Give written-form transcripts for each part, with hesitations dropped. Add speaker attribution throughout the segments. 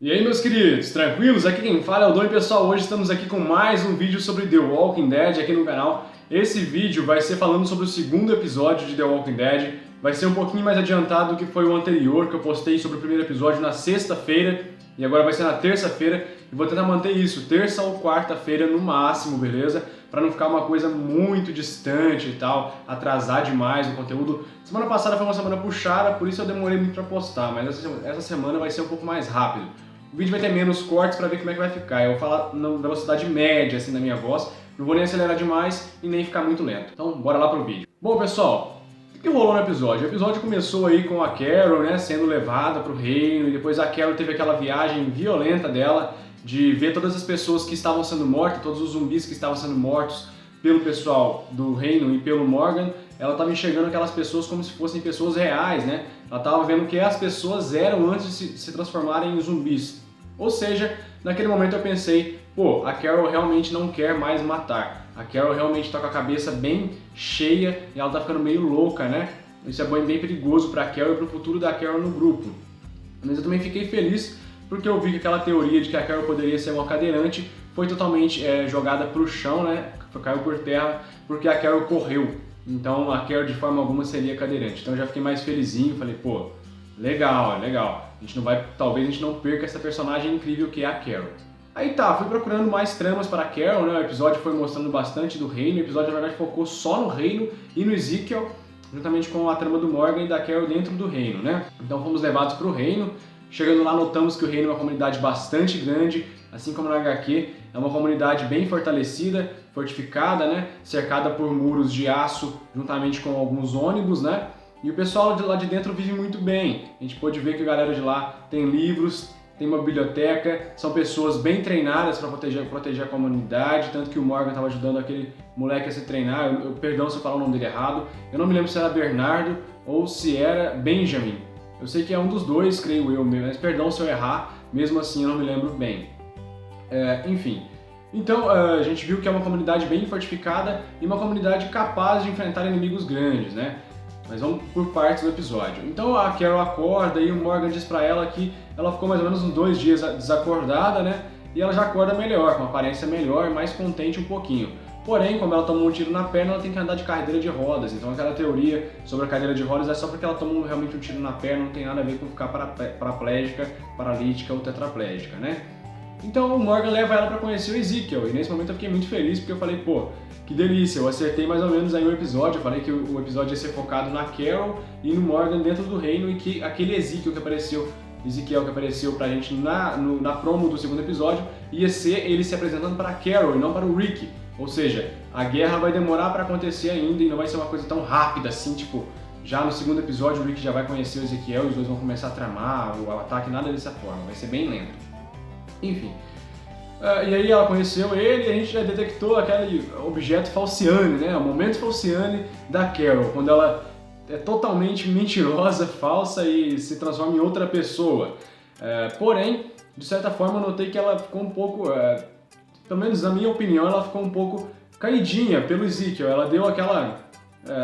Speaker 1: E aí, meus queridos, tranquilos? Aqui quem fala é o Dom e pessoal, hoje estamos aqui com mais um vídeo sobre The Walking Dead aqui no canal. Esse vídeo vai ser falando sobre o segundo episódio de The Walking Dead, vai ser um pouquinho mais adiantado do que foi o anterior, que eu postei sobre o primeiro episódio na sexta-feira, e agora vai ser na terça-feira, e vou tentar manter isso, terça ou quarta-feira no máximo, beleza? Para não ficar uma coisa muito distante e tal, atrasar demais o conteúdo. Semana passada foi uma semana puxada, por isso eu demorei muito para postar, mas essa semana vai ser um pouco mais rápido. O vídeo vai ter menos cortes para ver como é que vai ficar. Eu vou falar na velocidade média assim da minha voz, não vou nem acelerar demais e nem ficar muito lento. Então, bora lá pro vídeo. Bom, pessoal, o que rolou no episódio? O episódio começou aí com a Carol, né, sendo levada pro reino, e depois a Carol teve aquela viagem violenta dela de ver todas as pessoas que estavam sendo mortas, todos os zumbis que estavam sendo mortos pelo pessoal do reino e pelo Morgan. Ela estava enxergando aquelas pessoas como se fossem pessoas reais, né? Ela estava vendo que as pessoas eram antes de se transformarem em zumbis. Ou seja, naquele momento eu pensei, pô, a Carol realmente não quer mais matar. A Carol realmente está com a cabeça bem cheia e ela está ficando meio louca, né? Isso é bem perigoso para a Carol e para o futuro da Carol no grupo. Mas eu também fiquei feliz porque eu vi que aquela teoria de que a Carol poderia ser uma cadeirante foi totalmente jogada para o chão, né? Caiu por terra porque a Carol correu. Então a Carol de forma alguma seria cadeirante. Então eu já fiquei mais felizinho, falei, pô, legal, legal. A gente não vai, talvez a gente não perca essa personagem incrível que é a Carol. Aí tá, fui procurando mais tramas para a Carol, né? O episódio foi mostrando bastante do reino, o episódio na verdade focou só no reino e no Ezekiel, juntamente com a trama do Morgan e da Carol dentro do reino, né? Então fomos levados para o reino. Chegando lá, notamos que o reino é uma comunidade bastante grande, assim como na HQ, é uma comunidade bem fortalecida, fortificada, né? Cercada por muros de aço, juntamente com alguns ônibus, né? E o pessoal de lá de dentro vive muito bem. A gente pôde ver que a galera de lá tem livros, tem uma biblioteca, são pessoas bem treinadas para proteger a comunidade, tanto que o Morgan estava ajudando aquele moleque a se treinar. Perdão se eu falar o nome dele errado, eu não me lembro se era Bernardo ou se era Benjamin. Eu sei que é um dos dois, creio eu, mas perdão se eu errar, mesmo assim eu não me lembro bem. Enfim, então a gente viu que é uma comunidade bem fortificada e uma comunidade capaz de enfrentar inimigos grandes, né? Mas vamos por partes do episódio. Então a Carol acorda e o Morgan diz pra ela que ela ficou mais ou menos uns 2 dias desacordada, né? E ela já acorda melhor, com uma aparência melhor, mais contente um pouquinho. Porém, como ela tomou um tiro na perna, ela tem que andar de cadeira de rodas. Então aquela teoria sobre a cadeira de rodas é só porque ela tomou realmente um tiro na perna, não tem nada a ver com ficar paraplégica, paralítica ou tetraplégica, né? Então o Morgan leva ela para conhecer o Ezekiel, e nesse momento eu fiquei muito feliz porque eu falei, pô, que delícia, eu acertei mais ou menos aí o episódio, eu falei que o episódio ia ser focado na Carol e no Morgan dentro do reino, e que aquele Ezekiel que apareceu pra gente na promo do segundo episódio, ia ser ele se apresentando para a Carol e não para o Rick. Ou seja, a guerra vai demorar para acontecer ainda e não vai ser uma coisa tão rápida assim, tipo, já no segundo episódio o Rick já vai conhecer o Ezekiel e os dois vão começar a tramar o ataque, nada dessa forma, vai ser bem lento. Enfim, e aí ela conheceu ele e a gente já detectou aquele objeto falciane, né? O momento falciane da Carol, quando ela é totalmente mentirosa, falsa e se transforma em outra pessoa. Porém, de certa forma eu notei que ela ficou um pouco, pelo menos na minha opinião, ela ficou um pouco caidinha pelo Ezekiel. Ela deu aquela,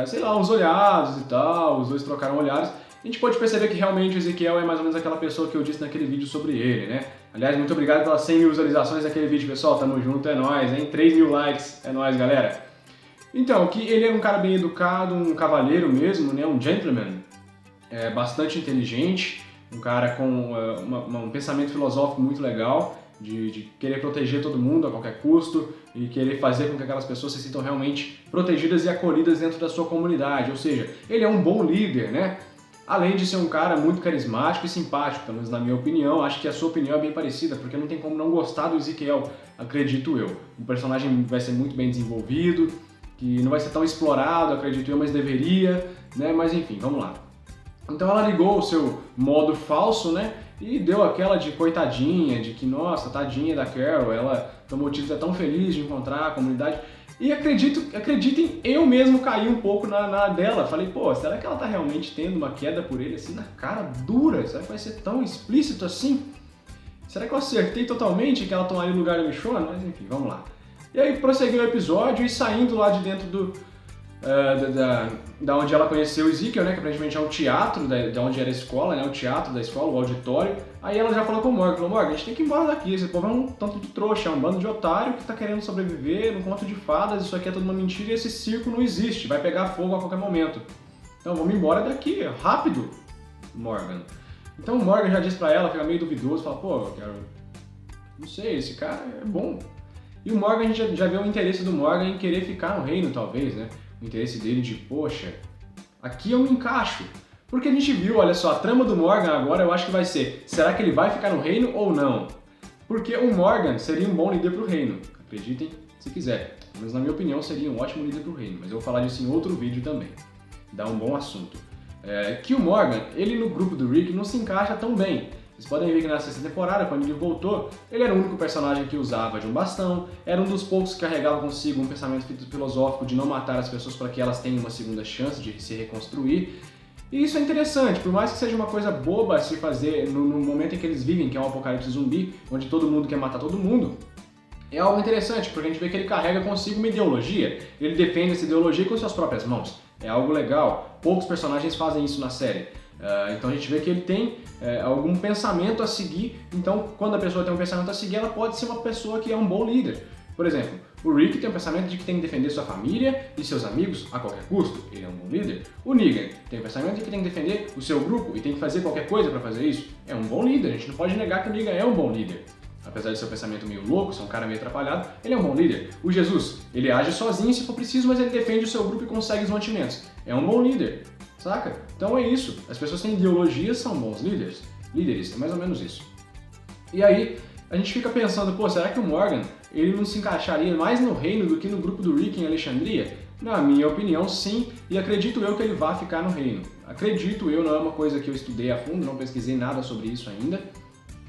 Speaker 1: sei lá, uns olhados e tal, os dois trocaram olhares. A gente pode perceber que realmente o Ezekiel é mais ou menos aquela pessoa que eu disse naquele vídeo sobre ele, né? Aliás, muito obrigado pelas 100 mil visualizações daquele vídeo, pessoal. Tamo junto, é nóis, hein? 3 mil likes, é nóis, galera. Então, que ele é um cara bem educado, um cavalheiro mesmo, né? Um gentleman, bastante inteligente, um cara com um pensamento filosófico muito legal, de querer proteger todo mundo a qualquer custo e querer fazer com que aquelas pessoas se sintam realmente protegidas e acolhidas dentro da sua comunidade. Ou seja, ele é um bom líder, né? Além de ser um cara muito carismático e simpático, pelo menos na minha opinião. Acho que a sua opinião é bem parecida, porque não tem como não gostar do Ezekiel, acredito eu. O personagem vai ser muito bem desenvolvido, que não vai ser tão explorado, acredito eu, mas deveria, né? Mas enfim, vamos lá. Então ela ligou o seu modo falso, né? E deu aquela de coitadinha, de que, nossa, tadinha da Carol, ela tomou tiro, é tão feliz de encontrar a comunidade. E acreditem, eu mesmo caí um pouco na dela. Falei, pô, será que ela tá realmente tendo uma queda por ele assim na cara dura? Será que vai ser tão explícito assim? Será que eu acertei totalmente que ela tomaria o lugar da Michonne? Mas enfim, vamos lá. E aí prosseguiu o episódio e saindo lá de dentro da onde ela conheceu o Ezekiel, né, que aparentemente é um teatro, da onde era a escola, né, o teatro da escola, o auditório. Aí ela já falou com o Morgan, falou, Morgan, a gente tem que ir embora daqui, esse povo é um tanto de trouxa, é um bando de otário que tá querendo sobreviver num conto de fadas, isso aqui é tudo uma mentira e esse circo não existe, vai pegar fogo a qualquer momento. Então vamos embora daqui, rápido, Morgan. Então o Morgan já diz pra ela, fica meio duvidoso, fala, pô, eu quero... não sei, esse cara é bom. E o Morgan, a gente já vê o interesse do Morgan em querer ficar no reino, talvez, né? O interesse dele de, poxa, aqui eu me encaixo. Porque a gente viu, olha só, a trama do Morgan agora eu acho que vai ser, será que ele vai ficar no reino ou não? Porque o Morgan seria um bom líder pro reino, acreditem se quiser. Mas na minha opinião seria um ótimo líder pro reino, mas eu vou falar disso em outro vídeo também. Dá um bom assunto. Que o Morgan, ele no grupo do Rick não se encaixa tão bem. Vocês podem ver que na sexta temporada, quando ele voltou, ele era o único personagem que usava de um bastão, era um dos poucos que carregava consigo um pensamento filosófico de não matar as pessoas para que elas tenham uma segunda chance de se reconstruir. E isso é interessante, por mais que seja uma coisa boba a se fazer no momento em que eles vivem, que é um apocalipse zumbi, onde todo mundo quer matar todo mundo, é algo interessante, porque a gente vê que ele carrega consigo uma ideologia, ele defende essa ideologia com suas próprias mãos. É algo legal, poucos personagens fazem isso na série. Então a gente vê que ele tem algum pensamento a seguir, então quando a pessoa tem um pensamento a seguir, ela pode ser uma pessoa que é um bom líder. Por exemplo, o Rick tem o pensamento de que tem que defender sua família e seus amigos a qualquer custo, ele é um bom líder. O Negan tem o pensamento de que tem que defender o seu grupo e tem que fazer qualquer coisa para fazer isso, é um bom líder, a gente não pode negar que o Negan é um bom líder. Apesar de seu pensamento meio louco, ser um cara meio atrapalhado, ele é um bom líder. O Jesus, ele age sozinho se for preciso, mas ele defende o seu grupo e consegue os mantimentos. É um bom líder, saca? Então é isso. As pessoas que têm ideologias são bons líderes. Líderes, é mais ou menos isso. E aí, a gente fica pensando, pô, será que o Morgan, ele não se encaixaria mais no reino do que no grupo do Rick em Alexandria? Na minha opinião, sim, e acredito eu que ele vá ficar no reino. Acredito eu, não é uma coisa que eu estudei a fundo, não pesquisei nada sobre isso ainda,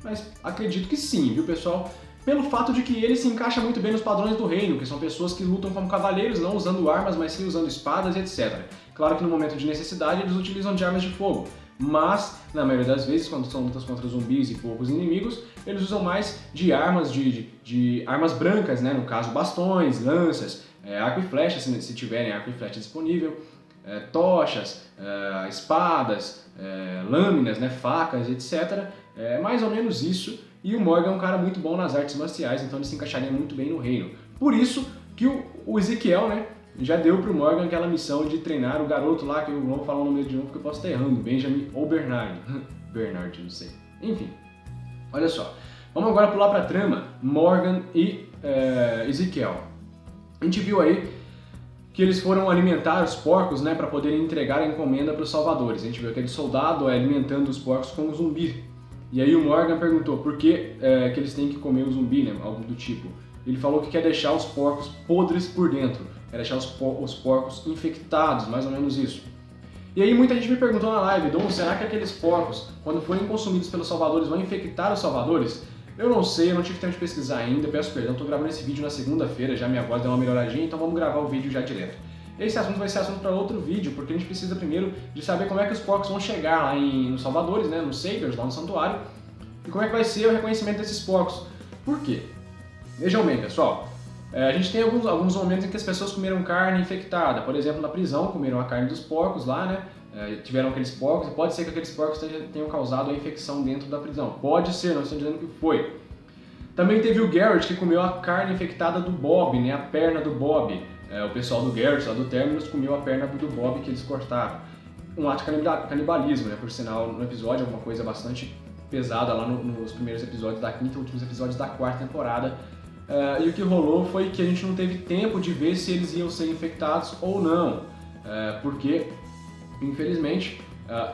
Speaker 1: mas acredito que sim, viu, pessoal? Pelo fato de que ele se encaixa muito bem nos padrões do reino, que são pessoas que lutam como cavaleiros, não usando armas, mas sim usando espadas e etc. Claro que no momento de necessidade eles utilizam de armas de fogo, mas na maioria das vezes, quando são lutas contra zumbis e poucos inimigos, eles usam mais de armas, de armas brancas, né? No caso, bastões, lanças, arco e flecha, se tiverem arco e flecha disponível, tochas, espadas, lâminas, né? Facas, etc. É mais ou menos isso, e o Morgan é um cara muito bom nas artes marciais, então ele se encaixaria muito bem no reino. Por isso que o Ezekiel, né, já deu pro Morgan aquela missão de treinar o garoto lá, que eu não vou falar o nome dele de novo porque eu posso estar errando, Benjamin ou Bernard. Bernard, não sei. Enfim, olha só. Vamos agora pular pra trama, Morgan e Ezekiel. A gente viu aí que eles foram alimentar os porcos, né, para poderem entregar a encomenda para os salvadores. A gente viu aquele soldado alimentando os porcos com um zumbi. E aí o Morgan perguntou por que que eles têm que comer o zumbi, né? Algo do tipo. Ele falou que quer deixar os porcos podres por dentro, quer deixar os porcos infectados, mais ou menos isso. E aí muita gente me perguntou na live, Dom, será que aqueles porcos, quando forem consumidos pelos salvadores, vão infectar os salvadores? Eu não sei, eu não tive tempo de pesquisar ainda, peço perdão, estou gravando esse vídeo na segunda-feira, já minha voz deu uma melhoradinha, então vamos gravar o vídeo já direto. Esse assunto vai ser assunto para outro vídeo, porque a gente precisa primeiro de saber como é que os porcos vão chegar lá nos salvadores, né, nos Saviors, lá no santuário, e como é que vai ser o reconhecimento desses porcos. Por quê? Vejam bem, pessoal, a gente tem alguns momentos em que as pessoas comeram carne infectada, por exemplo, na prisão, comeram a carne dos porcos lá, né, tiveram aqueles porcos, e pode ser que aqueles porcos tenham causado a infecção dentro da prisão. Pode ser, não estou dizendo que foi. Também teve o Garrett que comeu a carne infectada do Bob, né, a perna do Bob. O pessoal do Garrett, lá do Terminus, comeu a perna do Bob que eles cortaram. Um ato de canibalismo, né, por sinal, no episódio, alguma coisa bastante pesada lá nos primeiros episódios da quinta e últimos episódios da quarta temporada. E o que rolou foi que a gente não teve tempo de ver se eles iam ser infectados ou não, porque, infelizmente,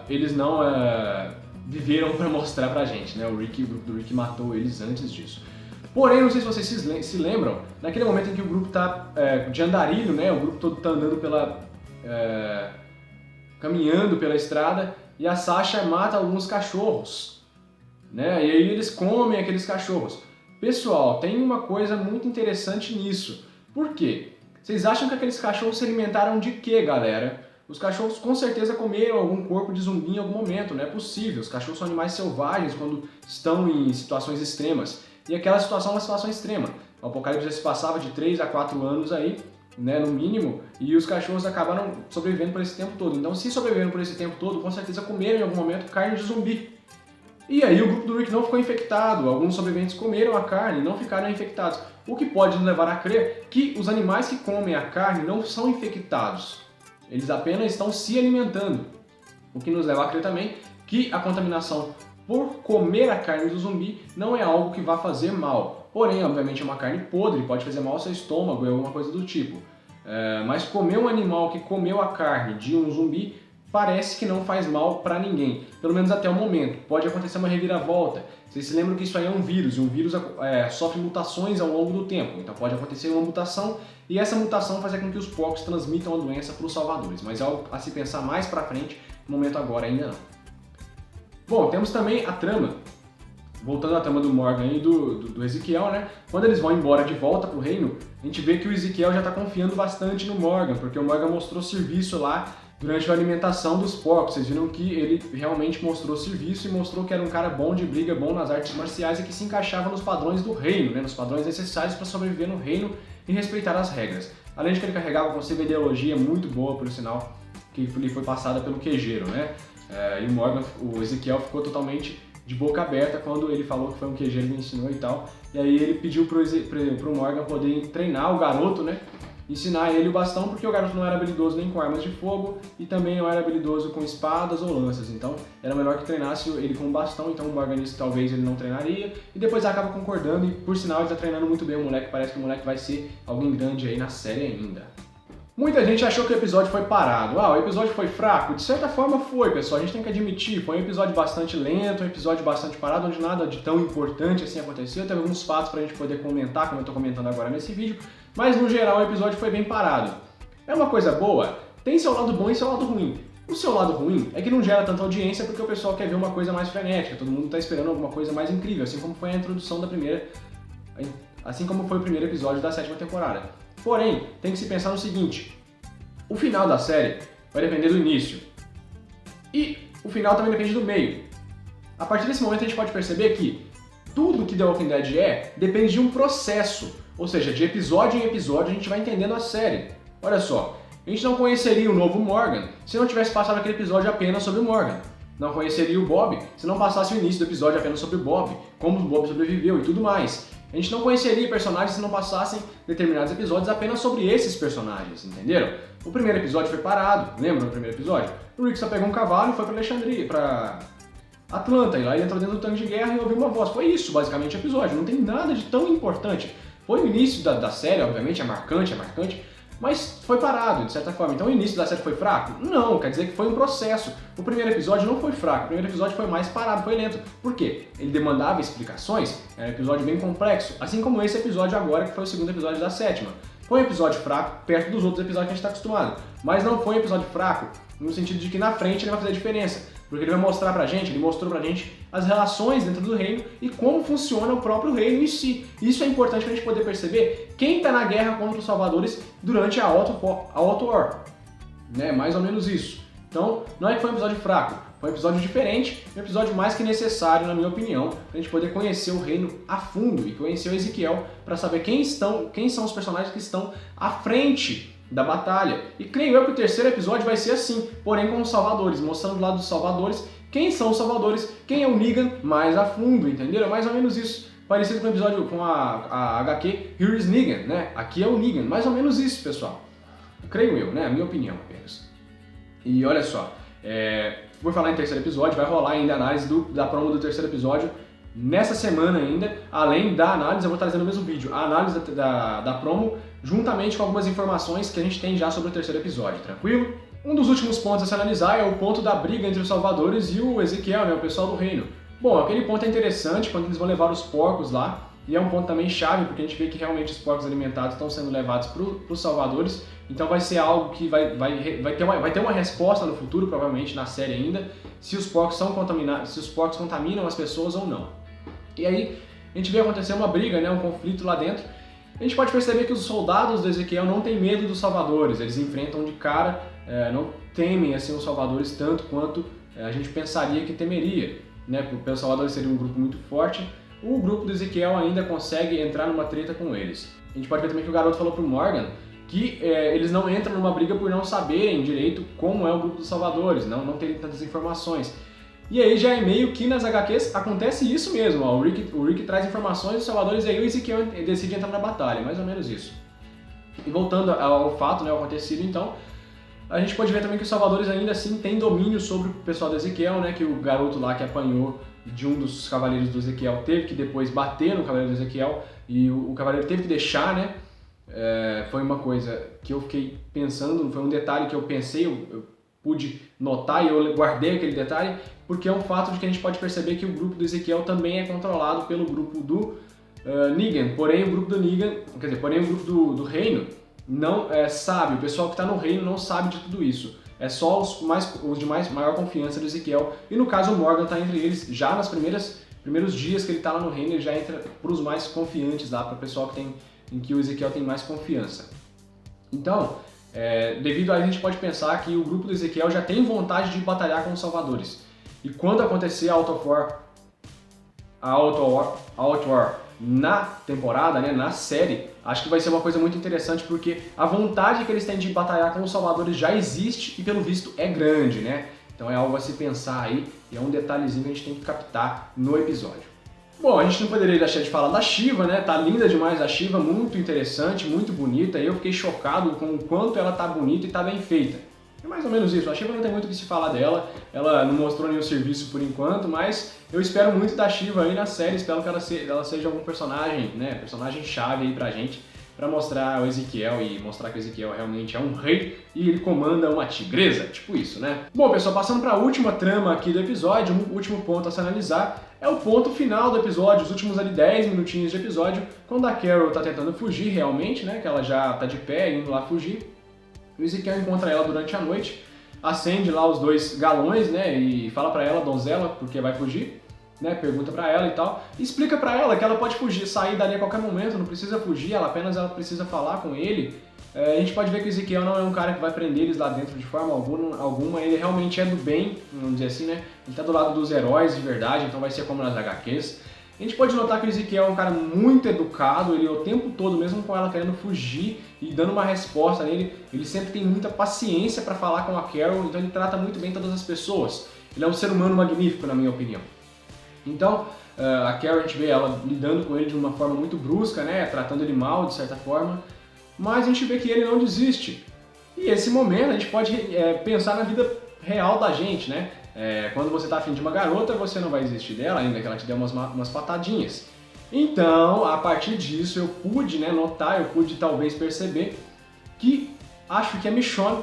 Speaker 1: eles não viveram para mostrar pra gente, né? O grupo do Rick matou eles antes disso. Porém, não sei se vocês se lembram, naquele momento em que o grupo tá de andarilho, né? O grupo todo tá andando caminhando pela estrada e a Sasha mata alguns cachorros, né? E aí eles comem aqueles cachorros. Pessoal, tem uma coisa muito interessante nisso. Por quê? Vocês acham que aqueles cachorros se alimentaram de quê, galera? Os cachorros com certeza comeram algum corpo de zumbi em algum momento, não é possível. Os cachorros são animais selvagens quando estão em situações extremas. E aquela situação é uma situação extrema. O apocalipse já se passava de 3 a 4 anos aí, né, no mínimo, e os cachorros acabaram sobrevivendo por esse tempo todo. Então, se sobreviveram por esse tempo todo, com certeza comeram em algum momento carne de zumbi. E aí o grupo do Rick não ficou infectado, alguns sobreviventes comeram a carne e não ficaram infectados, o que pode nos levar a crer que os animais que comem a carne não são infectados, eles apenas estão se alimentando, o que nos leva a crer também que a contaminação por comer a carne do zumbi não é algo que vá fazer mal, porém, obviamente é uma carne podre, pode fazer mal ao seu estômago ou alguma coisa do tipo, mas comer um animal que comeu a carne de um zumbi parece que não faz mal para ninguém, pelo menos até o momento. Pode acontecer uma reviravolta. Vocês se lembram que isso aí é um vírus, e um vírus sofre mutações ao longo do tempo. Então pode acontecer uma mutação, e essa mutação faz com que os porcos transmitam a doença para os salvadores. Mas é algo a se pensar mais para frente, no momento agora ainda não. Bom, temos também a trama. Voltando à trama do Morgan e do Ezequiel, né? Quando eles vão embora de volta pro reino, a gente vê que o Ezequiel já está confiando bastante no Morgan, porque o Morgan mostrou serviço lá durante a alimentação dos porcos. Vocês viram que ele realmente mostrou serviço e mostrou que era um cara bom de briga, bom nas artes marciais e que se encaixava nos padrões do reino, né? Nos padrões necessários para sobreviver no reino e respeitar as regras. Além de que ele carregava consigo uma ideologia muito boa, por sinal, que lhe foi passada pelo quejeiro, né? E o Ezequiel ficou totalmente de boca aberta quando ele falou que foi um quejeiro que ensinou e tal. E aí ele pediu pro Morgan poder treinar o garoto, né? Ensinar ele o bastão, porque o garoto não era habilidoso nem com armas de fogo e também não era habilidoso com espadas ou lanças, então era melhor que treinasse ele com um bastão, então o Morgan disse que talvez ele não treinaria, e depois acaba concordando, e por sinal ele tá treinando muito bem o moleque, parece que o moleque vai ser alguém grande aí na série ainda. Muita gente achou que o episódio foi parado. O episódio foi fraco? De certa forma foi, pessoal, a gente tem que admitir, foi um episódio bastante lento, um episódio bastante parado, onde nada de tão importante assim aconteceu, teve alguns fatos pra gente poder comentar, como eu tô comentando agora nesse vídeo, mas no geral o episódio foi bem parado. É uma coisa boa? Tem seu lado bom e seu lado ruim. O seu lado ruim é que não gera tanta audiência porque o pessoal quer ver uma coisa mais frenética, todo mundo tá esperando alguma coisa mais incrível, assim como foi a introdução assim como foi o primeiro episódio da 7ª temporada. Porém, tem que se pensar no seguinte, o final da série vai depender do início, e o final também depende do meio. A partir desse momento a gente pode perceber que tudo que The Walking Dead depende de um processo, ou seja, de episódio em episódio a gente vai entendendo a série. Olha só, a gente não conheceria o novo Morgan se não tivesse passado aquele episódio apenas sobre o Morgan. Não conheceria o Bob se não passasse o início do episódio apenas sobre o Bob, como o Bob sobreviveu e tudo mais. A gente não conheceria personagens se não passassem determinados episódios apenas sobre esses personagens, entenderam? O primeiro episódio foi parado, lembra do primeiro episódio? O Rick só pegou um cavalo e foi pra Alexandria, pra Atlanta, e lá ele entrou dentro do tanque de guerra e ouviu uma voz. Foi isso, basicamente, o episódio. Não tem nada de tão importante. Foi o início da série, obviamente, é marcante, mas foi parado, de certa forma. Então o início da série foi fraco? Não, quer dizer que foi um processo. O primeiro episódio não foi fraco, o primeiro episódio foi mais parado, foi lento. Por quê? Ele demandava explicações, era um episódio bem complexo, assim como esse episódio agora, que foi o segundo episódio da 7ª. Foi um episódio fraco, perto dos outros episódios que a gente está acostumado, mas não foi um episódio fraco, no sentido de que na frente ele vai fazer diferença. Porque ele vai mostrar pra gente, ele mostrou pra gente as relações dentro do reino e como funciona o próprio reino em si. Isso é importante pra gente poder perceber quem tá na guerra contra os salvadores durante a Auto War. Né? Mais ou menos isso. Então, não é que foi um episódio fraco, foi um episódio diferente, um episódio mais que necessário, na minha opinião, pra gente poder conhecer o reino a fundo e conhecer o Ezequiel pra saber quem são os personagens que estão à frente da batalha. E creio eu que o terceiro episódio vai ser assim, porém com os salvadores, mostrando do lado dos salvadores quem são os salvadores, quem é o Negan mais a fundo, entenderam? É mais ou menos isso, parecido com o episódio com a HQ Here is Negan, né? Aqui é o Negan, mais ou menos isso, pessoal. Creio eu, né? A minha opinião apenas. E olha só, vou falar em terceiro episódio, vai rolar ainda a análise da promo do terceiro episódio nessa semana ainda, além da análise, eu vou trazer no mesmo vídeo, a análise da promo, juntamente com algumas informações que a gente tem já sobre o terceiro episódio, tranquilo? Um dos últimos pontos a se analisar é o ponto da briga entre os salvadores e o Ezequiel, né, o pessoal do reino. Bom, aquele ponto é interessante quando eles vão levar os porcos lá, e é um ponto também chave, porque a gente vê que realmente os porcos alimentados estão sendo levados para os salvadores, então vai ser algo que vai ter uma resposta no futuro, provavelmente, na série ainda, se os porcos são contaminados, se os porcos contaminam as pessoas ou não. E aí, a gente vê acontecer uma briga, né, um conflito lá dentro. A gente pode perceber que os soldados do Ezequiel não têm medo dos salvadores, eles enfrentam de cara, não temem assim, os salvadores tanto quanto a gente pensaria que temeria. Né, pelos salvadores seria um grupo muito forte, o grupo do Ezequiel ainda consegue entrar numa treta com eles. A gente pode ver também que o garoto falou pro Morgan que eles não entram numa briga por não saberem direito como é o grupo dos Salvadores, não terem tantas informações. E aí já é meio que nas HQs acontece isso mesmo, ó. O Rick traz informações dos Salvadores e aí o Ezequiel decide entrar na batalha, mais ou menos isso. E voltando ao fato, né, ao acontecido então, a gente pode ver também que os Salvadores ainda assim têm domínio sobre o pessoal do Ezequiel, né, que o garoto lá que apanhou de um dos cavaleiros do Ezequiel teve que depois bater no cavaleiro do Ezequiel e o cavaleiro teve que deixar, né. Foi uma coisa que eu fiquei pensando, foi um detalhe que eu pensei, eu pude notar e eu guardei aquele detalhe, porque é um fato de que a gente pode perceber que o grupo do Ezequiel também é controlado pelo grupo do Negan, porém o grupo do Negan, quer dizer, porém o grupo do Reino não sabe, o pessoal que está no Reino não sabe de tudo isso. É só os de maior confiança do Ezequiel, e no caso o Morgan está entre eles, já nos primeiros dias que ele está lá no Reino, ele já entra para os mais confiantes lá, para o pessoal em que o Ezequiel tem mais confiança. Então, devido a isso, a gente pode pensar que o grupo do Ezequiel já tem vontade de batalhar com os Salvadores. E quando acontecer a Outwar na temporada, né, na série, acho que vai ser uma coisa muito interessante, porque a vontade que eles têm de batalhar com os Salvadores já existe e, pelo visto, é grande, né? Então é algo a se pensar aí, e é um detalhezinho que a gente tem que captar no episódio. Bom, a gente não poderia deixar de falar da Shiva, né? Tá linda demais a Shiva, muito interessante, muito bonita, e eu fiquei chocado com o quanto ela tá bonita e tá bem feita. É mais ou menos isso, a Shiva não tem muito o que se falar dela, ela não mostrou nenhum serviço por enquanto, mas eu espero muito da Shiva aí na série, espero que ela seja algum personagem, né, personagem chave aí pra gente, pra mostrar o Ezequiel e mostrar que o Ezequiel realmente é um rei e ele comanda uma tigresa, tipo isso, né? Bom, pessoal, passando pra última trama aqui do episódio, um último ponto a se analisar, é o ponto final do episódio, os últimos ali 10 minutinhos de episódio, quando a Carol tá tentando fugir realmente, né, que ela já tá de pé indo lá fugir. O Ezequiel encontra ela durante a noite, acende lá os 2 galões, né, e fala pra ela, donzela, porque vai fugir, né, pergunta pra ela e tal, e explica pra ela que ela pode fugir, sair dali a qualquer momento, não precisa fugir, ela precisa falar com ele. A gente pode ver que o Ezequiel não é um cara que vai prender eles lá dentro de forma alguma, ele realmente é do bem, vamos dizer assim, né, ele tá do lado dos heróis de verdade, então vai ser como nas HQs. A gente pode notar que o Ezequiel é um cara muito educado, ele o tempo todo, mesmo com ela querendo fugir e dando uma resposta nele, ele sempre tem muita paciência para falar com a Carol, então ele trata muito bem todas as pessoas. Ele é um ser humano magnífico, na minha opinião. Então, a Carol, a gente vê ela lidando com ele de uma forma muito brusca, né, tratando ele mal, de certa forma, mas a gente vê que ele não desiste. E esse momento a gente pode pensar na vida real da gente, né? Quando você tá afim de uma garota, você não vai desistir dela, ainda que ela te dê umas patadinhas. Então, a partir disso, eu pude notar, eu pude talvez perceber que acho que a Michonne,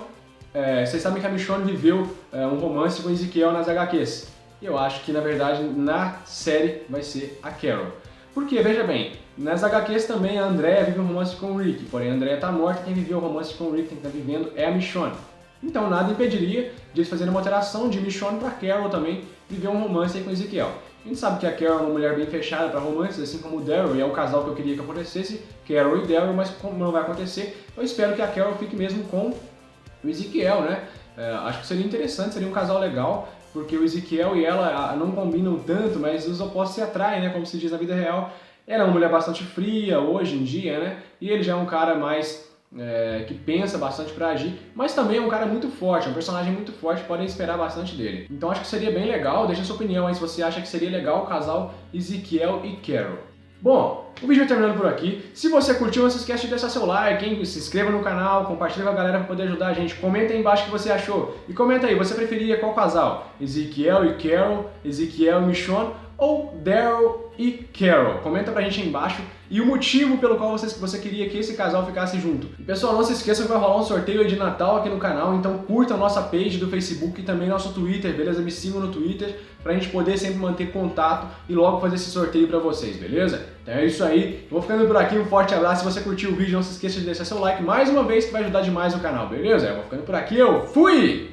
Speaker 1: vocês sabem que a Michonne viveu um romance com Ezequiel nas HQs. Eu acho que, na verdade, na série vai ser a Carol. Porque, veja bem, nas HQs também a Andrea vive um romance com o Rick, porém a Andrea tá morta, quem viveu o romance com o Rick, quem tá vivendo é a Michonne. Então nada impediria de eles fazerem uma alteração de Michonne para Carol também viver um romance aí com Ezequiel. A gente sabe que a Carol é uma mulher bem fechada para romances, assim como o Daryl, e é o casal que eu queria que acontecesse, Carol e Daryl, mas como não vai acontecer, eu espero que a Carol fique mesmo com o Ezequiel, né? Acho que seria interessante, seria um casal legal, porque o Ezequiel e ela não combinam tanto, mas os opostos se atraem, né? Como se diz na vida real. Ela é uma mulher bastante fria hoje em dia, né? E ele já é um cara mais que pensa bastante para agir, mas também é um cara muito forte, é um personagem muito forte, podem esperar bastante dele. Então acho que seria bem legal, deixa a sua opinião aí se você acha que seria legal o casal Ezequiel e Carol. Bom, o vídeo vai terminando por aqui. Se você curtiu, não se esquece de deixar seu like, hein? Se inscreva no canal, compartilha com a galera para poder ajudar a gente. Comenta aí embaixo o que você achou. E comenta aí, você preferia qual casal? Ezequiel e Carol, Ezequiel e Michonne ou Daryl e Carol? Comenta pra gente aí embaixo e o motivo pelo qual você queria que esse casal ficasse junto. E pessoal, não se esqueçam que vai rolar um sorteio aí de Natal aqui no canal, então curtam a nossa page do Facebook e também nosso Twitter, beleza? Me sigam no Twitter pra gente poder sempre manter contato e logo fazer esse sorteio pra vocês, beleza? Então é isso aí, eu vou ficando por aqui, um forte abraço. Se você curtiu o vídeo, não se esqueça de deixar seu like mais uma vez que vai ajudar demais o canal, beleza? Eu vou ficando por aqui, eu fui!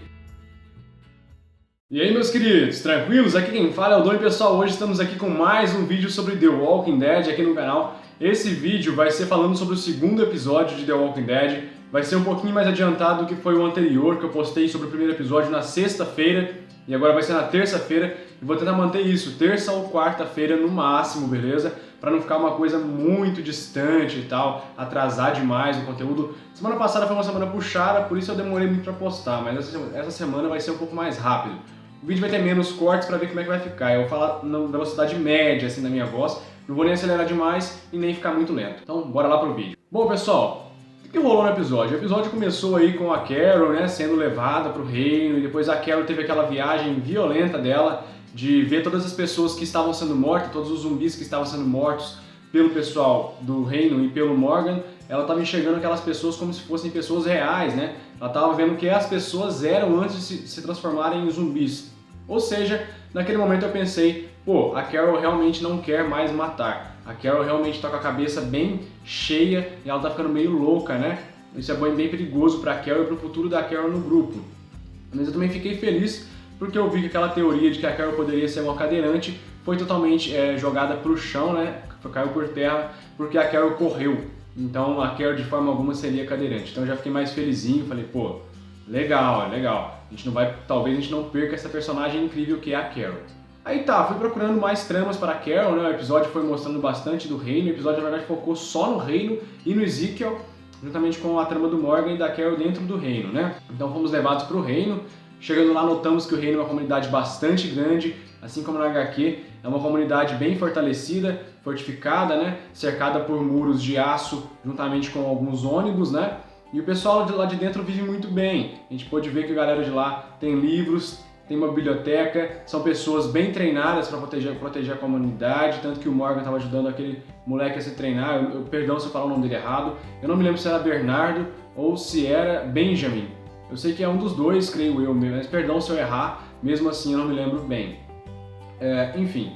Speaker 1: E aí, meus queridos, tranquilos? Aqui quem fala é o Doni, pessoal. Hoje estamos aqui com mais um vídeo sobre The Walking Dead aqui no canal. Esse vídeo vai ser falando sobre o segundo episódio de The Walking Dead. Vai ser um pouquinho mais adiantado do que foi o anterior, que eu postei sobre o primeiro episódio na sexta-feira. E agora vai ser na terça-feira. E vou tentar manter isso, terça ou quarta-feira no máximo, beleza? para não ficar uma coisa muito distante e tal, atrasar demais o conteúdo. Semana passada foi uma semana puxada, por isso eu demorei muito para postar, mas essa semana vai ser um pouco mais rápido. O vídeo vai ter menos cortes para ver como é que vai ficar. Eu vou falar na velocidade média assim da minha voz, não vou nem acelerar demais e nem ficar muito lento. Então, bora lá pro vídeo. Bom, pessoal, o que rolou no episódio? O episódio começou aí com a Carol, né, sendo levada pro reino, e depois a Carol teve aquela viagem violenta dela de ver todas as pessoas que estavam sendo mortas, todos os zumbis que estavam sendo mortos pelo pessoal do reino e pelo Morgan. Ela estava enxergando aquelas pessoas como se fossem pessoas reais, né? Ela estava vendo o que as pessoas eram antes de se transformarem em zumbis. Ou seja, naquele momento eu pensei, pô, a Carol realmente não quer mais matar. A Carol realmente está com a cabeça bem cheia e ela está ficando meio louca, né? Isso é bem perigoso para a Carol e para o futuro da Carol no grupo. Mas eu também fiquei feliz porque eu vi que aquela teoria de que a Carol poderia ser uma cadeirante foi totalmente jogada para o chão, né? Caiu por terra porque a Carol correu. Então a Carol de forma alguma seria cadeirante. Então eu já fiquei mais felizinho, falei, pô, legal, legal. A gente não vai, talvez a gente não perca essa personagem incrível que é a Carol. Aí tá, fui procurando mais tramas para a Carol, né? O episódio foi mostrando bastante do reino. O episódio na verdade focou só no reino e no Ezekiel, juntamente com a trama do Morgan e da Carol dentro do reino, né? Então fomos levados para o reino. Chegando lá, notamos que o reino é uma comunidade bastante grande, assim como na HQ, é uma comunidade bem fortalecida, fortificada, né? Cercada por muros de aço, juntamente com alguns ônibus, né? E o pessoal de lá de dentro vive muito bem. A gente pôde ver que a galera de lá tem livros, tem uma biblioteca, são pessoas bem treinadas para proteger a comunidade, tanto que o Morgan estava ajudando aquele moleque a se treinar. Perdão se eu falar o nome dele errado, eu não me lembro se era Bernardo ou se era Benjamin. Eu sei que é um dos dois, creio eu, mas perdão se eu errar, mesmo assim eu não me lembro bem. Enfim,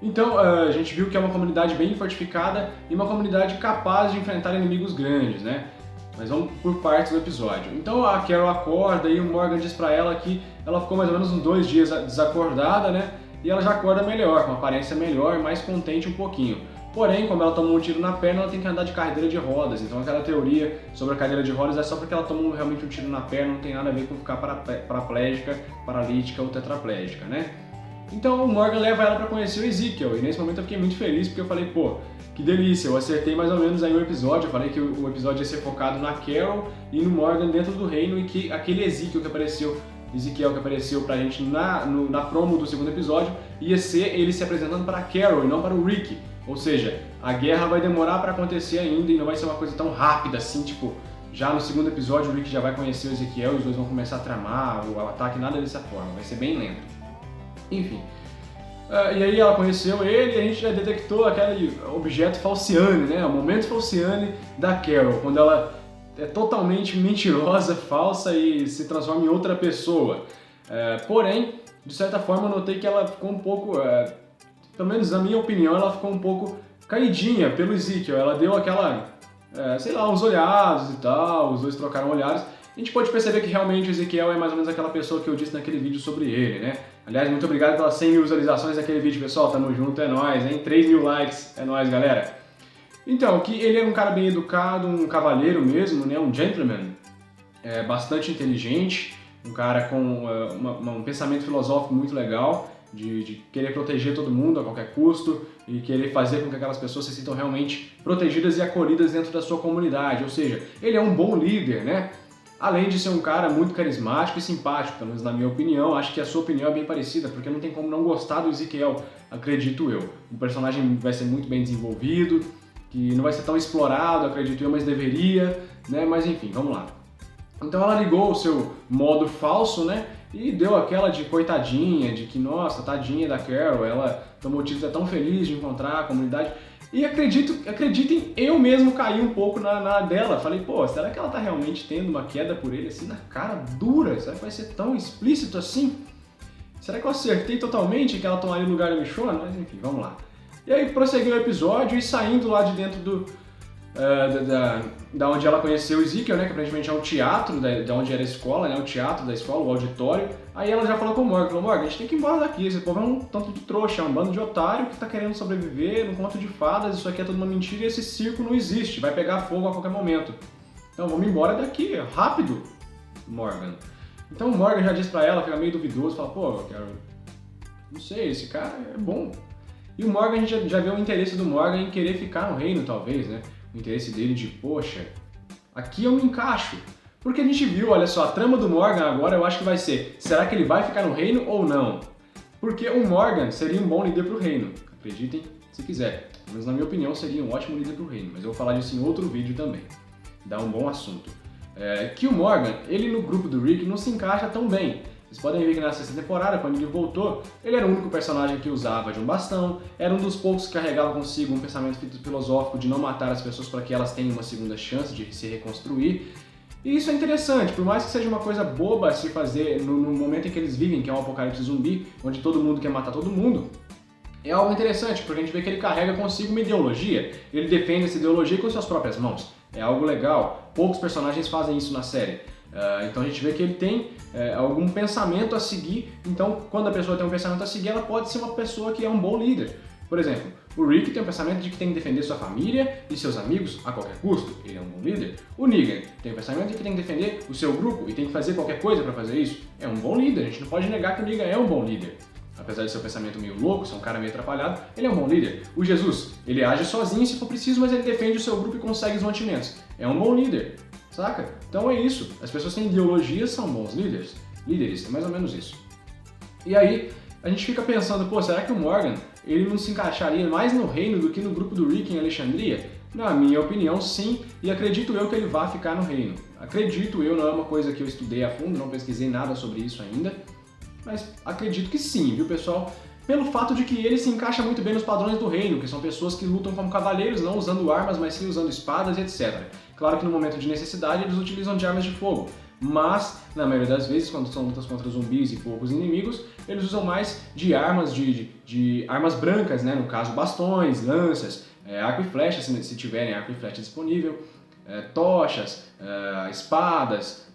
Speaker 1: então a gente viu que é uma comunidade bem fortificada e uma comunidade capaz de enfrentar inimigos grandes, né? Mas vamos por partes do episódio. Então a Carol acorda e o Morgan diz pra ela que ela ficou mais ou menos uns 2 dias desacordada, né? E ela já acorda melhor, com uma aparência melhor, mais contente um pouquinho. Porém, como ela tomou um tiro na perna, ela tem que andar de cadeira de rodas. Então aquela teoria sobre a cadeira de rodas é só porque ela tomou realmente um tiro na perna, não tem nada a ver com ficar paraplégica, paralítica ou tetraplégica, né? Então o Morgan leva ela para conhecer o Ezekiel, e nesse momento eu fiquei muito feliz porque eu falei, pô, que delícia, eu acertei mais ou menos aí o episódio. Eu falei que o episódio ia ser focado na Carol e no Morgan dentro do reino, e que aquele Ezekiel que apareceu pra gente na promo do segundo episódio ia ser ele se apresentando para a Carol e não para o Rick. Ou seja, a guerra vai demorar para acontecer ainda e não vai ser uma coisa tão rápida assim, tipo, já no segundo episódio o Rick já vai conhecer o Ezekiel e os dois vão começar a tramar o ataque, nada dessa forma, vai ser bem lento. Enfim, e aí ela conheceu ele e a gente já detectou aquele objeto Falciane, né? O momento Falciane da Carol, quando ela é totalmente mentirosa, falsa e se transforma em outra pessoa. Porém, de certa forma eu notei que ela ficou um pouco, pelo menos na minha opinião, ela ficou um pouco caidinha pelo Ezekiel. Ela deu aquela, sei lá, uns olhados e tal, os dois trocaram olhares. A gente pode perceber que realmente o Ezekiel é mais ou menos aquela pessoa que eu disse naquele vídeo sobre ele, né? Aliás, muito obrigado pelas 100 mil visualizações daquele vídeo, pessoal. Tamo junto, é nóis, hein? 3 mil likes, é nóis, galera. Então, que ele é um cara bem educado, um cavalheiro mesmo, né? Um gentleman, bastante inteligente, um cara com um pensamento filosófico muito legal, de querer proteger todo mundo a qualquer custo e querer fazer com que aquelas pessoas se sintam realmente protegidas e acolhidas dentro da sua comunidade. Ou seja, ele é um bom líder, né? Além de ser um cara muito carismático e simpático, pelo menos na minha opinião. Acho que a sua opinião é bem parecida, porque não tem como não gostar do Ezekiel, acredito eu. O personagem vai ser muito bem desenvolvido, que não vai ser tão explorado, acredito eu, mas deveria, né? Mas enfim, vamos lá. Então ela ligou o seu modo falso, né? E deu aquela de coitadinha, de que, nossa, tadinha da Carol, ela tomou título, é tão feliz de encontrar a comunidade. E acreditem, eu mesmo caí um pouco na dela. Falei, pô, será que ela tá realmente tendo uma queda por ele assim na cara dura? Será que vai ser tão explícito assim? Será que eu acertei totalmente que ela tomaria o lugar da Michonne? Mas enfim, vamos lá. E aí prosseguiu o episódio e saindo lá de dentro da onde ela conheceu o Ezekiel, né, que aparentemente é um teatro, da onde era a escola, né, o teatro da escola, o auditório. Aí ela já falou com o Morgan, falou, Morgan, a gente tem que ir embora daqui, esse povo é um tanto de trouxa, é um bando de otário que tá querendo sobreviver num conto de fadas, isso aqui é tudo uma mentira e esse circo não existe, vai pegar fogo a qualquer momento. Então vamos embora daqui, rápido, Morgan. Então o Morgan já diz pra ela, fica meio duvidoso, fala, pô, não sei, esse cara é bom. E o Morgan, a gente já vê o interesse do Morgan em querer ficar no reino, talvez, né? O interesse dele de, poxa, aqui eu me encaixo. Porque a gente viu, olha só, a trama do Morgan agora eu acho que vai ser, será que ele vai ficar no reino ou não? Porque o Morgan seria um bom líder pro reino, acreditem se quiser. Mas na minha opinião seria um ótimo líder pro reino, mas eu vou falar disso em outro vídeo também. Dá um bom assunto. Que o Morgan, ele no grupo do Rick não se encaixa tão bem. Vocês podem ver que na sexta temporada, quando ele voltou, ele era o único personagem que usava de um bastão, era um dos poucos que carregava consigo um pensamento filosófico de não matar as pessoas para que elas tenham uma segunda chance de se reconstruir. E isso é interessante, por mais que seja uma coisa boba a se fazer no momento em que eles vivem, que é um apocalipse zumbi, onde todo mundo quer matar todo mundo, é algo interessante, porque a gente vê que ele carrega consigo uma ideologia, ele defende essa ideologia com suas próprias mãos. É algo legal, poucos personagens fazem isso na série. Então a gente vê que ele tem algum pensamento a seguir, então quando a pessoa tem um pensamento a seguir, ela pode ser uma pessoa que é um bom líder. Por exemplo, o Rick tem o pensamento de que tem que defender sua família e seus amigos a qualquer custo, ele é um bom líder. O Negan tem o pensamento de que tem que defender o seu grupo e tem que fazer qualquer coisa para fazer isso, é um bom líder, a gente não pode negar que o Negan é um bom líder. Apesar de ser um pensamento meio louco, ser um cara meio atrapalhado, ele é um bom líder. O Jesus, ele age sozinho se for preciso, mas ele defende o seu grupo e consegue os mantimentos. É um bom líder, saca? Então é isso. As pessoas que têm ideologia são bons líderes. Líderes, é mais ou menos isso. E aí, a gente fica pensando, pô, será que o Morgan, ele não se encaixaria mais no reino do que no grupo do Rick em Alexandria? Na minha opinião, sim, e acredito eu que ele vá ficar no reino. Acredito eu, não é uma coisa que eu estudei a fundo, não pesquisei nada sobre isso ainda, mas acredito que sim, viu, pessoal? Pelo fato de que ele se encaixa muito bem nos padrões do reino, que são pessoas que lutam como cavaleiros, não usando armas, mas sim usando espadas e etc. Claro que no momento de necessidade eles utilizam de armas de fogo, mas na maioria das vezes, quando são lutas contra zumbis e poucos inimigos, eles usam mais de armas de armas brancas, né? No caso, bastões, lanças, arco e flecha, se tiverem arco e flecha disponível, tochas, espadas,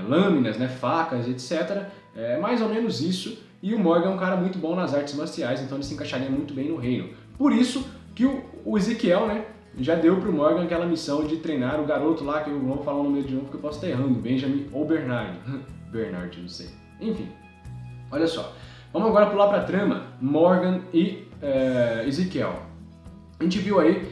Speaker 1: lâminas, né? Facas, etc. É mais ou menos isso, e o Morgan é um cara muito bom nas artes marciais, então ele se encaixaria muito bem no reino. Por isso que o Ezequiel, né, já deu pro Morgan aquela missão de treinar o garoto lá, que eu não vou falar o nome de novo porque eu posso estar errando, Benjamin ou Bernard. Bernard, não sei. Enfim, olha só. Vamos agora pular pra trama, Morgan e Ezequiel. A gente viu aí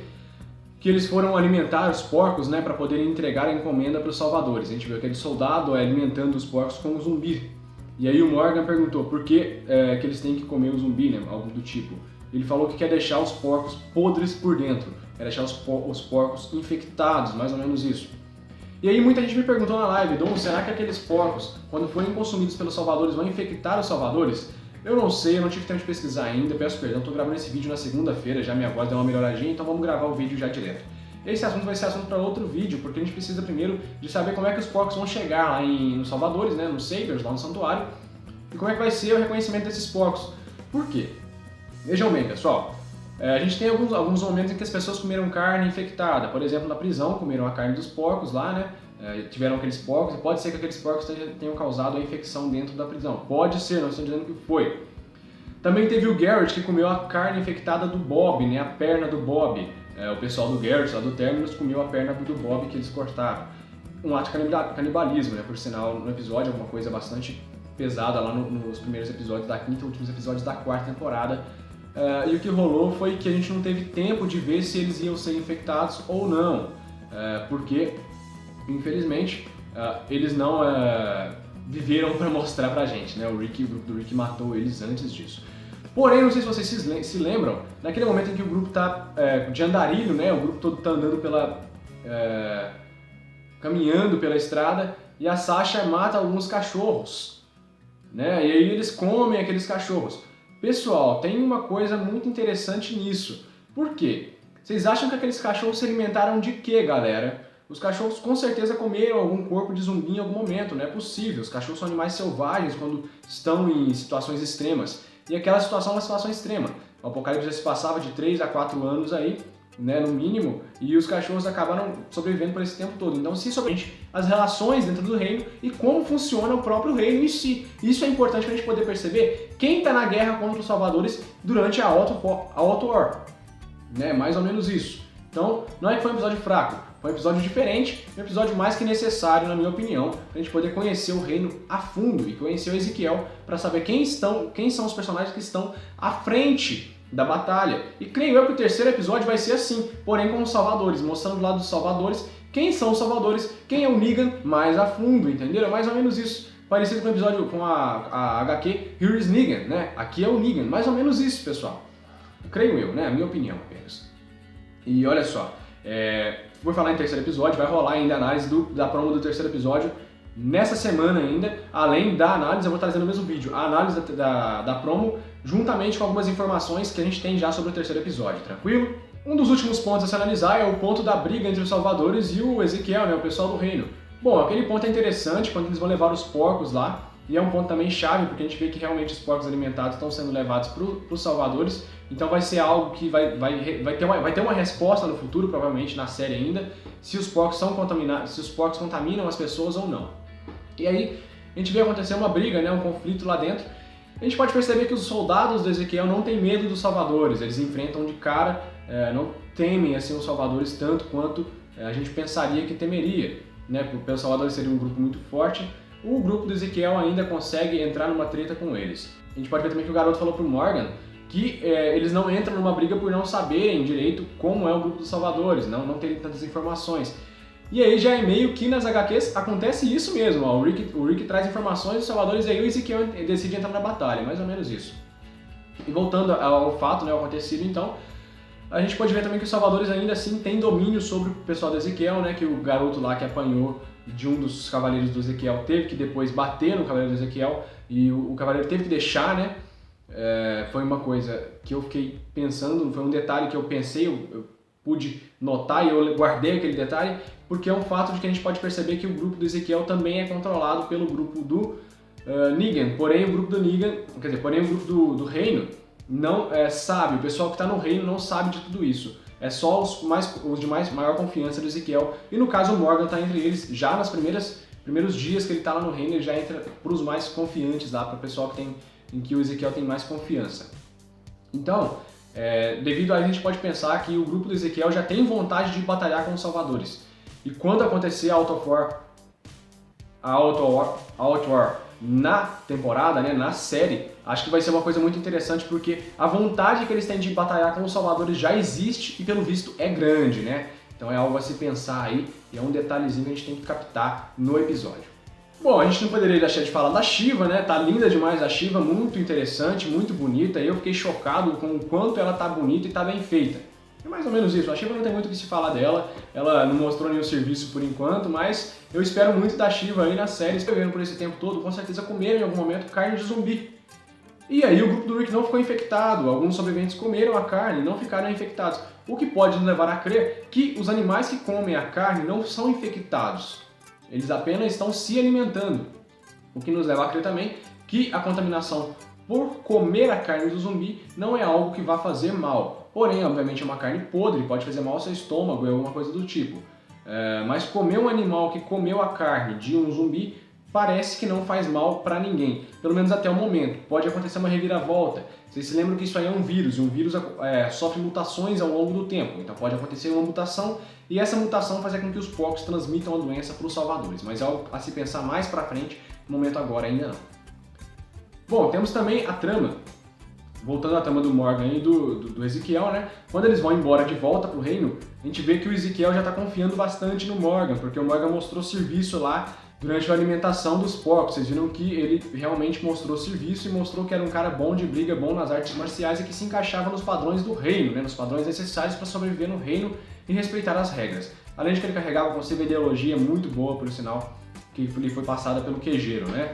Speaker 1: que eles foram alimentar os porcos, né, para poderem entregar a encomenda para os salvadores. A gente viu aquele soldado alimentando os porcos com um zumbi. E aí o Morgan perguntou por que que eles têm que comer o zumbi, né? Algo do tipo. Ele falou que quer deixar os porcos podres por dentro, quer deixar os porcos infectados, mais ou menos isso. E aí muita gente me perguntou na live, Dom, será que aqueles porcos, quando forem consumidos pelos salvadores, vão infectar os salvadores? Eu não sei, eu não tive tempo de pesquisar ainda, peço perdão, estou gravando esse vídeo na segunda-feira, já minha voz deu uma melhoradinha, então vamos gravar o vídeo já direto. Esse assunto vai ser assunto para outro vídeo, porque a gente precisa primeiro de saber como é que os porcos vão chegar lá nos Salvadores, né, nos Sabers, lá no santuário, e como é que vai ser o reconhecimento desses porcos. Por quê? Vejam bem, pessoal, a gente tem alguns momentos em que as pessoas comeram carne infectada, por exemplo, na prisão, comeram a carne dos porcos lá, né, tiveram aqueles porcos, e pode ser que aqueles porcos tenham causado a infecção dentro da prisão. Pode ser, não estou dizendo que foi. Também teve o Garrett que comeu a carne infectada do Bob, né, a perna do Bob. O pessoal do Garrett, lá do Terminus, comeu a perna do Bob que eles cortaram. Um ato de canibalismo, né, por sinal, no episódio, alguma coisa bastante pesada lá nos primeiros episódios da quinta e últimos episódios da quarta temporada. E o que rolou foi que a gente não teve tempo de ver se eles iam ser infectados ou não, porque, infelizmente, eles não viveram para mostrar pra gente, né? O grupo do Rick matou eles antes disso. Porém, não sei se vocês se lembram, naquele momento em que o grupo tá de andarilho, né? O grupo todo tá andando caminhando pela estrada e a Sasha mata alguns cachorros, né? E aí eles comem aqueles cachorros. Pessoal, tem uma coisa muito interessante nisso. Por quê? Vocês acham que aqueles cachorros se alimentaram de quê, galera? Os cachorros com certeza comeram algum corpo de zumbi em algum momento, não é possível. Os cachorros são animais selvagens quando estão em situações extremas. E aquela situação é uma situação extrema. O apocalipse já se passava de 3 a 4 anos aí, né, no mínimo, e os cachorros acabaram sobrevivendo por esse tempo todo. Então, se sobre as relações dentro do reino e como funciona o próprio reino em si. Isso é importante para a gente poder perceber quem está na guerra contra os salvadores durante a Auto War. Né, mais ou menos isso. Então, não é que foi um episódio fraco. Foi um episódio diferente, um episódio mais que necessário, na minha opinião, para a gente poder conhecer o reino a fundo e conhecer o Ezequiel para saber quem são os personagens que estão à frente da batalha. E creio eu que o terceiro episódio vai ser assim, porém com os salvadores, mostrando do lado dos salvadores quem são os salvadores, quem é o Negan mais a fundo, entenderam? É mais ou menos isso. Parecido com o episódio com a HQ Here is Negan, né? Aqui é o Negan, mais ou menos isso, pessoal. Creio eu, né? A minha opinião apenas. E olha só, vou falar em terceiro episódio, vai rolar ainda a análise da promo do terceiro episódio nessa semana ainda. Além da análise, eu vou trazer no mesmo vídeo a análise da promo, juntamente com algumas informações que a gente tem já sobre o terceiro episódio, tranquilo? Um dos últimos pontos a se analisar é o ponto da briga entre os salvadores e o Ezequiel, né, o pessoal do reino. Bom, aquele ponto é interessante quando eles vão levar os porcos lá, e é um ponto também chave, porque a gente vê que realmente os porcos alimentados estão sendo levados para os salvadores, então vai ser algo que vai ter uma resposta no futuro, provavelmente na série ainda, se os porcos são contaminados, se os porcos contaminam as pessoas ou não. E aí a gente vê acontecer uma briga, né, um conflito lá dentro. A gente pode perceber que os soldados do Ezequiel não têm medo dos salvadores, eles enfrentam de cara, não temem assim os salvadores tanto quanto a gente pensaria que temeria, né? Porque os salvadores seriam um grupo muito forte. O grupo do Ezequiel ainda consegue entrar numa treta com eles. A gente pode ver também que o garoto falou pro Morgan que eles não entram numa briga por não saberem direito como é o grupo dos salvadores, não terem tantas informações. E aí já é meio que nas HQs acontece isso mesmo, ó. O Rick traz informações dos salvadores e aí o Ezequiel decide entrar na batalha, mais ou menos isso. E voltando ao fato, né, ao acontecido então, a gente pode ver também que os salvadores ainda assim têm domínio sobre o pessoal do Ezequiel, né, que o garoto lá que apanhou de um dos cavaleiros do Ezequiel teve que depois bater no cavaleiro do Ezequiel e o cavaleiro teve que deixar, né. Foi uma coisa que eu fiquei pensando, foi um detalhe que eu pensei, eu pude notar e eu guardei aquele detalhe, porque é um fato de que a gente pode perceber que o grupo do Ezequiel também é controlado pelo grupo do Negan, porém o grupo do Negan, quer dizer, porém o grupo do reino não sabe, o pessoal que está no reino não sabe de tudo isso. É só os de maior confiança do Ezequiel, e no caso o Morgan está entre eles, já nos primeiros dias que ele está lá no reino, ele já entra para os mais confiantes lá, para o pessoal em que o Ezequiel tem mais confiança. Então, devido a isso a gente pode pensar que o grupo do Ezequiel já tem vontade de batalhar com os salvadores. E quando acontecer a Outwar na temporada, né, na série, acho que vai ser uma coisa muito interessante porque a vontade que eles têm de batalhar com os salvadores já existe e pelo visto é grande, né? Então é algo a se pensar aí e é um detalhezinho que a gente tem que captar no episódio. Bom, a gente não poderia deixar de falar da Shiva, né? Tá linda demais a Shiva, muito interessante, muito bonita. Eu fiquei chocado com o quanto ela tá bonita e tá bem feita. É mais ou menos isso, a Shiva não tem muito o que se falar dela, ela não mostrou nenhum serviço por enquanto, mas eu espero muito da Shiva aí na série, esperando por esse tempo todo, com certeza comeram em algum momento carne de zumbi. E aí o grupo do Rick não ficou infectado, alguns sobreviventes comeram a carne e não ficaram infectados, o que pode nos levar a crer que os animais que comem a carne não são infectados, eles apenas estão se alimentando, o que nos leva a crer também que a contaminação por comer a carne do zumbi não é algo que vá fazer mal. Porém, obviamente é uma carne podre, pode fazer mal ao seu estômago, é alguma coisa do tipo. Mas comer um animal que comeu a carne de um zumbi parece que não faz mal para ninguém, pelo menos até o momento. Pode acontecer uma reviravolta. Vocês se lembram que isso aí é um vírus, e um vírus sofre mutações ao longo do tempo. Então pode acontecer uma mutação e essa mutação fazer com que os porcos transmitam a doença para os salvadores. Mas é algo a se pensar mais para frente, no momento agora ainda não. Bom, temos também a trama. Voltando à trama do Morgan e do Ezequiel, né? Quando eles vão embora de volta pro reino, a gente vê que o Ezequiel já está confiando bastante no Morgan, porque o Morgan mostrou serviço lá durante a alimentação dos porcos. Vocês viram que ele realmente mostrou serviço e mostrou que era um cara bom de briga, bom nas artes marciais e que se encaixava nos padrões do reino, né? Nos padrões necessários para sobreviver no reino e respeitar as regras. Além de que ele carregava consigo uma ideologia muito boa, por sinal, que lhe foi passada pelo quejeiro, né?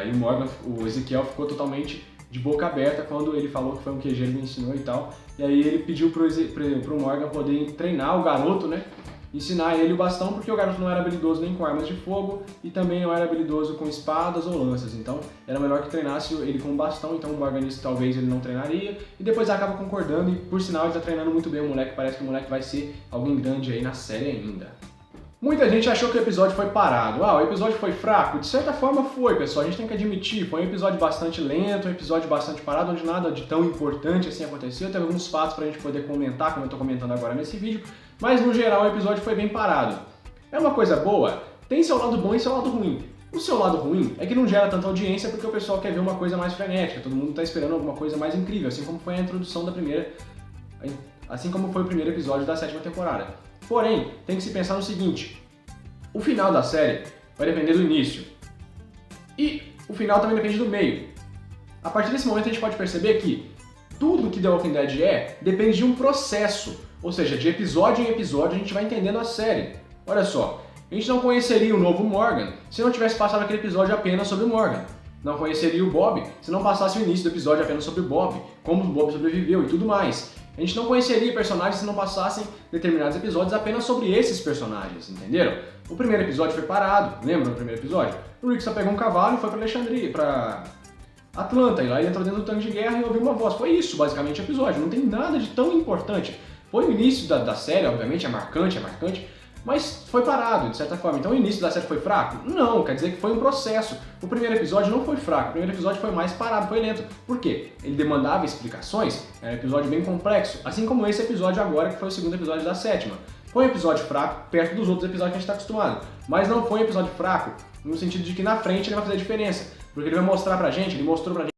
Speaker 1: E o Ezequiel ficou totalmente de boca aberta quando ele falou que foi um quejeiro que ensinou e tal. E aí ele pediu pro Morgan poder treinar o garoto, né? Ensinar ele o bastão, porque o garoto não era habilidoso nem com armas de fogo e também não era habilidoso com espadas ou lanças. Então era melhor que treinasse ele com um bastão, então o Morgan disse que talvez ele não treinaria. E depois acaba concordando e por sinal ele tá treinando muito bem o moleque, parece que o moleque vai ser alguém grande aí na série ainda. Muita gente achou que o episódio foi parado. O episódio foi fraco? De certa forma foi, pessoal, a gente tem que admitir. Foi um episódio bastante lento, um episódio bastante parado, onde nada de tão importante assim aconteceu. Teve alguns fatos pra gente poder comentar, como eu tô comentando agora nesse vídeo, mas no geral o episódio foi bem parado. É uma coisa boa? Tem seu lado bom e seu lado ruim. O seu lado ruim é que não gera tanta audiência porque o pessoal quer ver uma coisa mais frenética, todo mundo está esperando alguma coisa mais incrível, assim como foi a introdução da primeira, assim como foi o primeiro episódio da 7ª temporada. Porém, tem que se pensar no seguinte, o final da série vai depender do início e o final também depende do meio. A partir desse momento a gente pode perceber que tudo que The Walking Dead depende de um processo, ou seja, de episódio em episódio a gente vai entendendo a série. Olha só, a gente não conheceria o novo Morgan se não tivesse passado aquele episódio apenas sobre o Morgan. Não conheceria o Bob se não passasse o início do episódio apenas sobre o Bob, como o Bob sobreviveu e tudo mais. A gente não conheceria personagens se não passassem determinados episódios apenas sobre esses personagens, entenderam? O primeiro episódio foi parado, lembra do primeiro episódio? O Rick só pegou um cavalo e foi para Alexandria, para Atlanta, e lá ele entrou dentro do tanque de guerra e ouviu uma voz. Foi isso, basicamente, o episódio. Não tem nada de tão importante. Foi o início da série, obviamente, é marcante, mas foi parado, de certa forma. Então o início da série foi fraco? Não, quer dizer que foi um processo. O primeiro episódio não foi fraco, o primeiro episódio foi mais parado, foi lento. Por quê? Ele demandava explicações, era um episódio bem complexo, assim como esse episódio agora, que foi o segundo episódio da 7ª. Foi um episódio fraco, perto dos outros episódios que a gente está acostumado, mas não foi um episódio fraco no sentido de que na frente ele vai fazer diferença, porque ele vai mostrar pra gente, ele mostrou pra gente